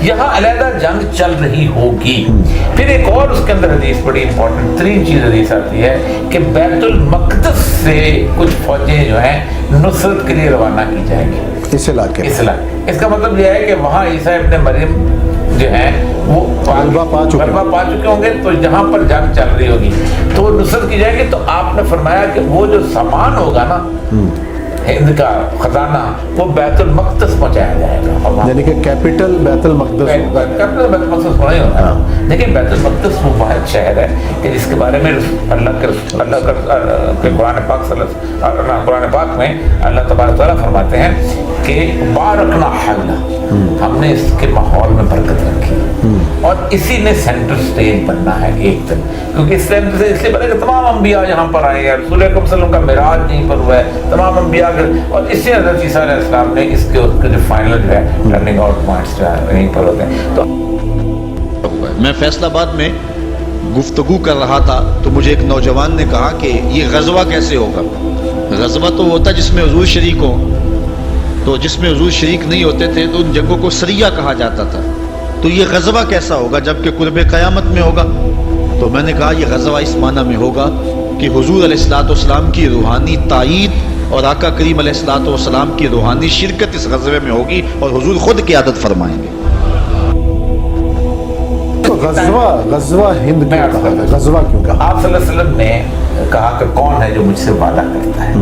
یہاں علیحدہ جنگ چل رہی ہوگی. پھر ایک اور اس کے اندر حدیث بڑی امپورٹنٹ ترین چیز حدیث آتی ہے کہ بیت المقدس سے کچھ فوجیں جو ہیں نصرت کے لیے روانہ کی جائیں گی اس علاقے. اس کا مطلب یہ ہے کہ وہاں عیسیٰ ابن مریم جو ہیں وہ غلبہ پا چکے ہوں گے. تو جہاں پر جنگ چل رہی ہوگی تو نصرت کی جائے گی. تو آپ نے فرمایا کہ وہ جو سامان ہوگا نا ہند کا خزانہ وہ بیت المقدس پہنچایا جائے گا. یعنی کہ کیپٹل بیت المقدس ہوگا. بیت المقدس ہونا ہی ہوگا. لیکن بیت المقدس وہ واحد شہر ہے کہ جس کے بارے میں اللہ کے قرآن پاک میں اللہ تبارک تعالیٰ فرماتے ہیں کہ بارکنا حولہ، ہم نے اس کے ماحول میں برکت رکھی اور اسی نے سینٹر سٹیج بننا ہے ایک دن. کیونکہ اس سینٹر سے اس لیے بنے کہ تمام انبیاء یہاں پر آئے ہیں. رسول اکرم صلی اللہ علیہ وسلم کا معراج یہیں پر ہوا ہے. تمام انبیاء اور اس سے حضرت عیسیٰ علیہ السلام نے اس کے جو فائنل جو ہے ٹرننگ آؤٹ پوائنٹس جو ہے یہیں پر ہوتے ہیں. تو میں فیصل آباد میں گفتگو کر رہا تھا تو مجھے ایک نوجوان نے کہا کہ یہ غزوہ کیسے ہوگا. غزوہ تو ہوتا جس میں حضور شریک ہو، تو جس میں حضور شریک نہیں ہوتے تھے تو ان جنگوں کو سریہ کہا جاتا تھا. تو یہ غزوہ کیسا ہوگا جبکہ قرب قیامت میں ہوگا؟ تو میں نے کہا یہ غزوہ اس معنی میں ہوگا کہ حضور علیہ الصلوۃ والسلام کی روحانی تائید اور آقا کریم علیہ الصلوۃ والسلام کی روحانی شرکت اس غزوے میں ہوگی اور حضور خود قیادت فرمائیں گے. تو غزوہ ہند کیوں کہا؟ غزوہ کیوں کہا؟ آپ صلی اللہ علیہ وسلم نے کہا کہ کون ہے جو مجھ سے وعدہ کرتا ہے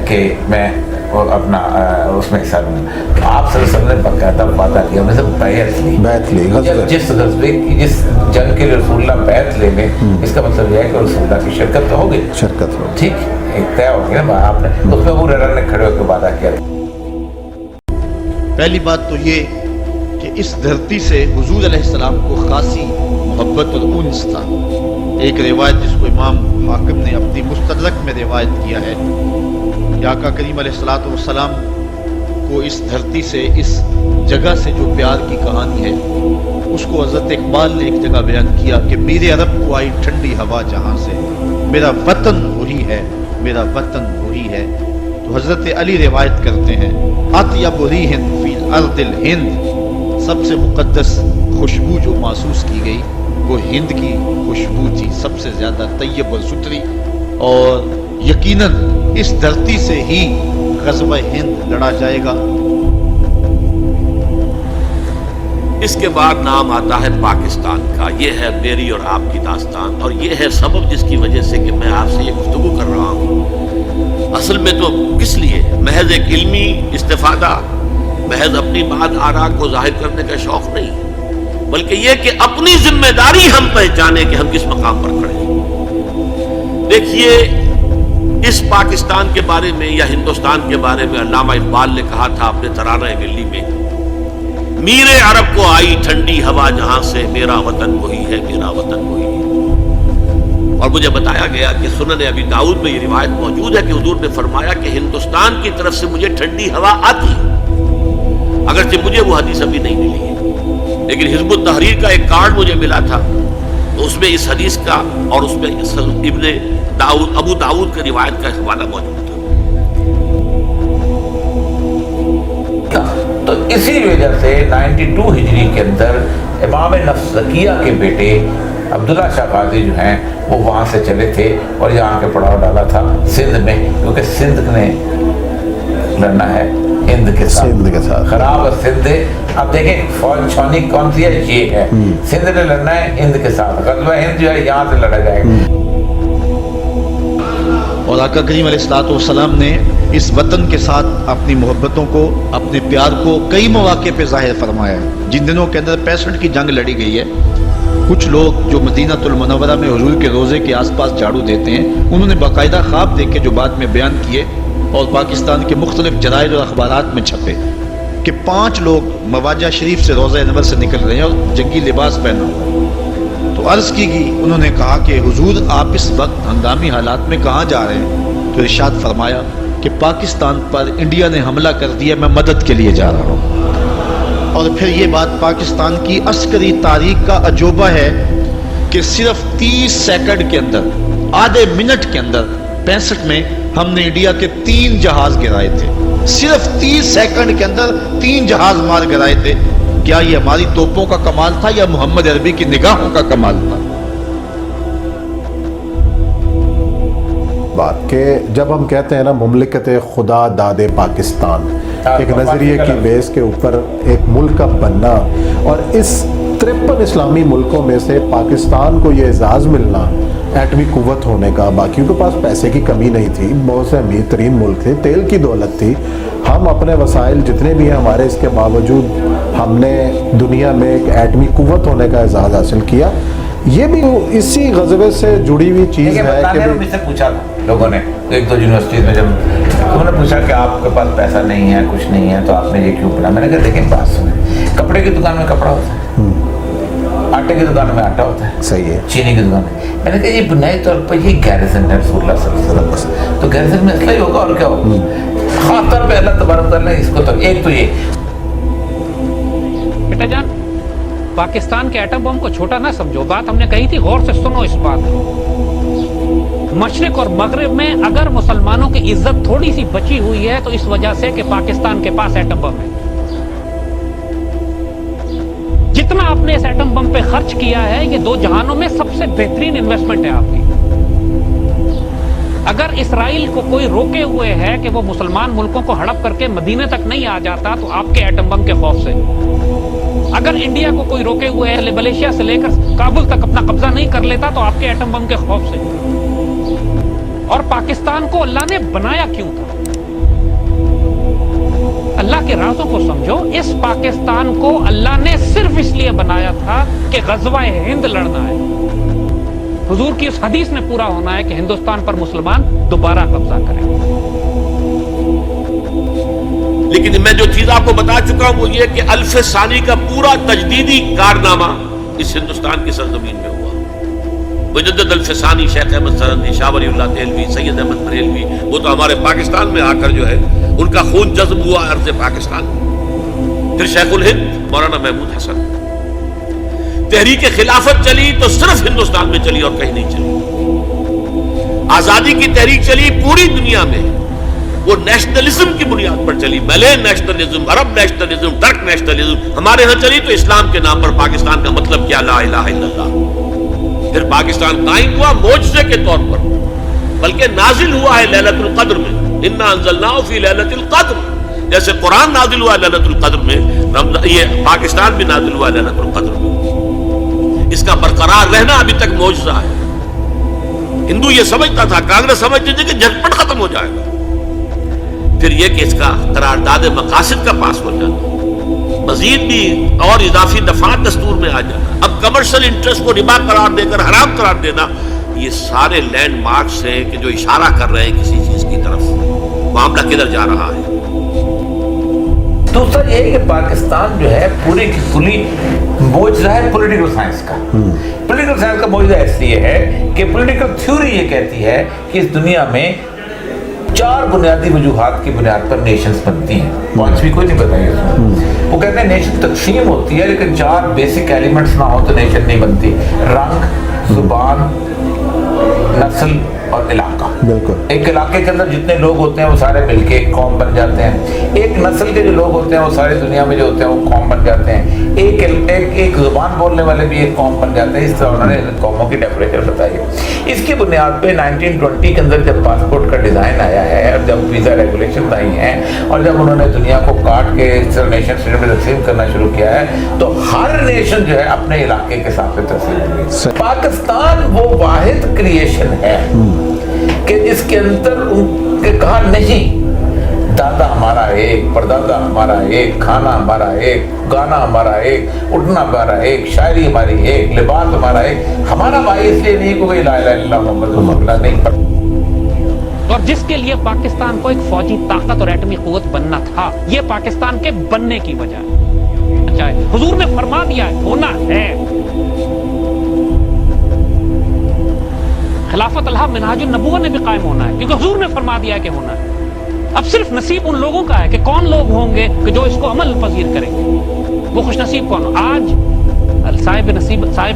کہ میں اپنا اس میں حصہ لوں. آپ صلی اللہ علیہ وسلم نے باقاعدہ وعدہ کیا، انہیں سے بیعت لی. جس غزوے کی جس جنگ کے لیے رسول اللہ بیعت لے لیں اس کا مطلب یہ ہے کہ رسول اللہ کی شرکت تو ہوگی. ٹھیک ایک طے ہو گیا نا. آپ نے اس میں ابو ہریرہ نے کھڑے ہو کے وعدہ کیا. پہلی بات تو یہ کہ اس دھرتی سے حضور علیہ السلام کو خاصی محبت اور انس تھا. ایک روایت جس کو امام حاکم نے اپنی مستدرک میں روایت کیا ہے کہ آقا کریم علیہ الصلوۃ والسلام کو اس دھرتی سے، اس جگہ سے جو پیار کی کہانی ہے اس کو حضرت اقبال نے ایک جگہ بیان کیا کہ میرے عرب کو آئی ٹھنڈی ہوا جہاں سے، میرا وطن وہی ہے، میرا وطن وہی ہے. تو حضرت علی روایت کرتے ہیں اطیب ریح فی الارض الہند، سب سے مقدس خوشبو جو محسوس کی گئی وہ ہند کی خوشبو تھی، سب سے زیادہ طیب اور ستھری. اور یقیناً اس دھرتی سے ہی غزوہ ہند لڑا جائے گا. اس کے بعد نام آتا ہے پاکستان کا. یہ ہے میری اور آپ کی داستان اور یہ ہے سبب جس کی وجہ سے کہ میں آپ سے یہ گفتگو کر رہا ہوں. اصل میں تو کس لیے؟ محض ایک علمی استفادہ، محض اپنی بات آراء کو ظاہر کرنے کا شوق نہیں، بلکہ یہ کہ اپنی ذمہ داری ہم پہچانیں کہ ہم کس مقام پر کھڑے ہیں. دیکھیے اس پاکستان کے بارے میں یا ہندوستان کے بارے میں علامہ اقبال نے کہا تھا اپنے ترانہ ملی میں، میرے عرب کو آئی ٹھنڈی ہوا جہاں سے، میرا وطن وہی ہے، میرا وطن وہی ہے. اور مجھے بتایا گیا کہ سنن ابی داؤد میں یہ روایت موجود ہے کہ حضور نے فرمایا کہ ہندوستان کی طرف سے مجھے ٹھنڈی ہوا آتی ہے. اگرچہ مجھے وہ حدیث ابھی نہیں ملی ہے لیکن حزب التحریر کا ایک کارڈ مجھے ملا تھا، تو اس میں اس حدیث کا اور اس میں ابن داؤد ابو داؤد کا روایت کا حوالہ موجود تھا. تو اسی وجہ سے 92 ہجری کے اندر امام نفس زکیہ کے بیٹے عبداللہ شاہ غازی جو ہیں وہ وہاں سے چلے تھے اور یہاں کے پڑاؤ ڈالا تھا سندھ میں، کیونکہ سندھ نے لڑنا ہے ہند کے ساتھ. خراب سندھ. اب دیکھیں فوج چھونی کون سی ہے؟ یہ ہے سندھ نے لڑنا ہے ہند کے ساتھ. غزوہ ہند جو ہے یہاں سے لڑا جائے گا. اور آقا کریم علیہ الصلوۃ والسلام نے اس وطن کے ساتھ اپنی محبتوں کو، اپنے پیار کو کئی مواقع پہ ظاہر فرمایا ہے. جن دنوں کے اندر 65 کی جنگ لڑی گئی ہے، کچھ لوگ جو مدینہ المنورہ میں حضور کے روضے کے آس پاس جھاڑو دیتے ہیں، انہوں نے باقاعدہ خواب دیکھے جو بعد میں بیان کیے اور پاکستان کے مختلف جرائد اور اخبارات میں چھپے کہ 5 لوگ مواجہ شریف سے روضہ انور سے نکل رہے ہیں اور جنگی لباس پہنا ہوا. تو عرض کی گئی، انہوں نے کہا کہ حضور آپ اس وقت ہنگامی حالات میں کہاں جا رہے ہیں؟ تو ارشاد فرمایا کہ پاکستان پر انڈیا نے حملہ کر دیا، میں مدد کے لیے جا رہا ہوں. اور پھر یہ بات پاکستان کی عسکری تاریخ کا عجوبہ ہے کہ صرف 30 سیکنڈ کے اندر، آدھے منٹ کے اندر 65 میں ہم نے انڈیا کے 3 جہاز گرائے تھے. صرف 30 سیکنڈ کے اندر 3 جہاز مار گرائے تھے. کیا یہ ہماری توپوں کا کمال تھا یا محمد عربی کی نگاہوں کا کمال تھا؟ بات کہ جب ہم کہتے ہیں نا مملکت خدا داد پاکستان، ایک نظریے کی بیس کے اوپر ایک ملک کا بننا، اور اس 53 اسلامی ملکوں میں سے پاکستان کو یہ اعزاز ملنا ایٹمی قوت ہونے کا، باقیوں کے پاس پیسے کی کمی نہیں تھی، بہت سے امیر ترین ملک تھے، تیل کی دولت تھی، ہم اپنے وسائل جتنے بھی ہیں ہمارے، اس کے باوجود ہم نے دنیا میں ایک ایٹمی قوت ہونے کا اعزاز حاصل کیا. یہ بھی اسی غزوے سے جڑی ہوئی چیز ہے کہ مجھ سے پوچھا تھا لوگوں نے ایک دو یونیورسٹیز میں، جب انہوں نے پوچھا کہ آپ کے پاس پیسہ نہیں ہے، کچھ نہیں ہے، تو آپ نے یہ کیوں پڑھا؟ میں نے کہا دیکھیں بات سنیں، کپڑے کی دکان میں کپڑا ہوتا ہے، آٹے کی دکان میں آٹا ہوتا ہے، صحیح ہے، چینی کی دکان میں. میں نے کہا یہ بنیادی طور پر یہ گیرزن ہے رسول اللہ صلی اللہ علیہ وسلم، تو گیرزن میں اسلحہ ہی ہوگا اور کیا ہوگا. خاص طور پہ اللہ تبارک تعالیٰ نے اس کو تو ایک تو یہ بیٹا جان پاکستان کے ایٹم بم کو چھوٹا نہ سمجھو، بات ہم نے کہی تھی، غور سے سنو اس بات کو. مشرق اور مغرب میں اگر مسلمانوں کی عزت تھوڑی سی بچی ہوئی ہے تو اس وجہ سے کہ پاکستان کے پاس ایٹم بم ہے. جتنا آپ نے اس ایٹم بم پہ خرچ کیا ہے یہ دو جہانوں میں سب سے بہترین انویسٹمنٹ ہے آپ کی. اگر اسرائیل کو کوئی روکے ہوئے ہے کہ وہ مسلمان ملکوں کو ہڑپ کر کے مدینے تک نہیں آ جاتا تو آپ کے ایٹم بم کے خوف سے. اگر انڈیا کو کوئی روکے ہوئے ہے ملیشیا سے لے کر کابل تک اپنا قبضہ نہیں کر لیتا تو آپ کے ایٹم بم کے خوف سے. اور پاکستان کو اللہ نے بنایا کیوں تھا؟ اللہ کے رازوں کو سمجھو. اس پاکستان کو اللہ نے صرف اس لیے بنایا تھا کہ غزوہ ہند لڑنا ہے. حضور کی اس حدیث نے پورا ہونا ہے کہ ہندوستان پر مسلمان دوبارہ قبضہ کریں. لیکن میں جو چیز آپ کو بتا چکا ہوں وہ یہ کہ الف ثانی کا پورا تجدیدی کارنامہ اس ہندوستان کی سرزمین میں ہوا. مجدد الف ثانی شیخ احمد سرندی، شاہ ولی اللہ دہلوی، سید احمد بریلوی، وہ تو ہمارے پاکستان میں آ کر جو ہے ان کا خون جذب ہوا ارض پاکستان. پھر شیخ الہند مولانا محمود حسن. تحریک خلافت چلی تو صرف ہندوستان میں چلی اور کہیں نہیں چلی. آزادی کی تحریک چلی پوری دنیا میں، وہ نیشنلزم کی بنیاد پر چلی، ملے نیشنلزم، عرب نیشنلزم، ترک نیشنلزم. ہمارے ہاں چلی تو اسلام کے نام پر پاکستان کا مطلب کیا؟ لا الہ الا اللہ. پھر پاکستان قائم ہوا معجزے کے طور پر، بلکہ نازل ہوا ہے لیلۃ القدر میں. انا انزلناہ فی لیلۃ القدر، جیسے قرآن نازل ہوا ہے لیلۃ القدر میں، یہ پاکستان بھی نازل ہوا ہے لیلۃ القدر میں. اس کا برقرار رہنا ابھی تک معجزہ ہے. ہندو یہ سمجھتا تھا، کانگریس سمجھتی تھی کہ جھٹپٹ ختم ہو جائے گا. پھر یہ کہ اس کا قرارداد مقاصد کا پاس ہو جانا، مزید بھی اور اضافی دفعات دستور میں آ جانا، اب کمرشل انٹرسٹ کو ربا قرار دے کر حرام قرار دینا، یہ سارے لینڈ مارکس ہیں کہ جو اشارہ کر رہے ہیں کسی چیز کی طرف، معاملہ کدھر جا رہا ہے. دوسرا یہ ہے کہ پاکستان جو ہے پوری کی پوری معجزہ ہے پولیٹیکل سائنس کا. پولیٹیکل سائنس کا معجزہ اس لیے ہے کہ پولیٹیکل تھیوری یہ کہتی ہے کہ اس دنیا میں 4 بنیادی وجوہات کی بنیاد پر نیشنز بنتی ہیں. پوائنٹس بھی کوئی نہیں بتائیے اس میں. وہ کہتے ہیں نیشن تقسیم ہوتی ہے لیکن 4 بیسک ایلیمنٹس نہ ہو تو نیشن نہیں بنتی. رنگ، زبان، نسل اور علاقہ. بالکل. ایک علاقے کے اندر جتنے لوگ ہوتے ہیں وہ سارے مل کے ایک قوم بن جاتے ہیں. ایک نسل کے جو لوگ ہوتے ہیں وہ ساری دنیا میں جو ہوتے ہیں وہ قوم بن جاتے ہیں. ایک زبان بولنے والے بھی ایک قوم بن جاتے ہیں. اس طرح انہوں نے قوموں کی ڈیفینیشن بتائی ہے. اس کی بنیاد پہ 1920 کے اندر جب پاسپورٹ کا ڈیزائن آیا ہے اور جب ویزا ریگولیشن آئی ہیں اور جب انہوں نے دنیا کو کاٹ کے اس طرح نیشن اسٹیٹ میں تقسیم کرنا شروع کیا ہے تو ہر نیشن جو ہے اپنے علاقے کے ساتھ تقسیم ہوئی. پاکستان وہ واحد کریشن ہے کہ جس کے اندر ان کے کہا نہیں دادا ہمارا ایک، پردادا ہمارا ایک، کھانا ہمارا ایک، گانا ہمارا ایک، اٹھنا ہمارا ایک، شاعری ہماری ایک، لباس ہمارا ایک. ہمارا بھائی اس لیے نہیں کوئی لا الہ الا اللہ محمد رسول اللہ نہیں. اور جس کے لیے پاکستان کو ایک فوجی طاقت اور ایٹمی قوت بننا تھا، یہ پاکستان کے بننے کی وجہ ہے. حضور نے فرما دیا ہے ہونا ہے. خلافت الحق منہاج النبوہ نے بھی قائم ہونا ہے کیونکہ حضور نے فرما دیا ہے کہ ہونا ہے. اب صرف نصیب ان لوگوں کا ہے کہ کون لوگ ہوں گے کہ جو اس کو عمل پذیر کریں گے. وہ خوش نصیب کون؟ آج صاحب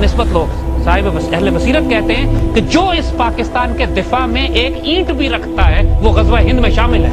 نسبت لوگ، صاحب اہل بصیرت کہتے ہیں کہ جو اس پاکستان کے دفاع میں ایک اینٹ بھی رکھتا ہے وہ غزوہ ہند میں شامل ہے.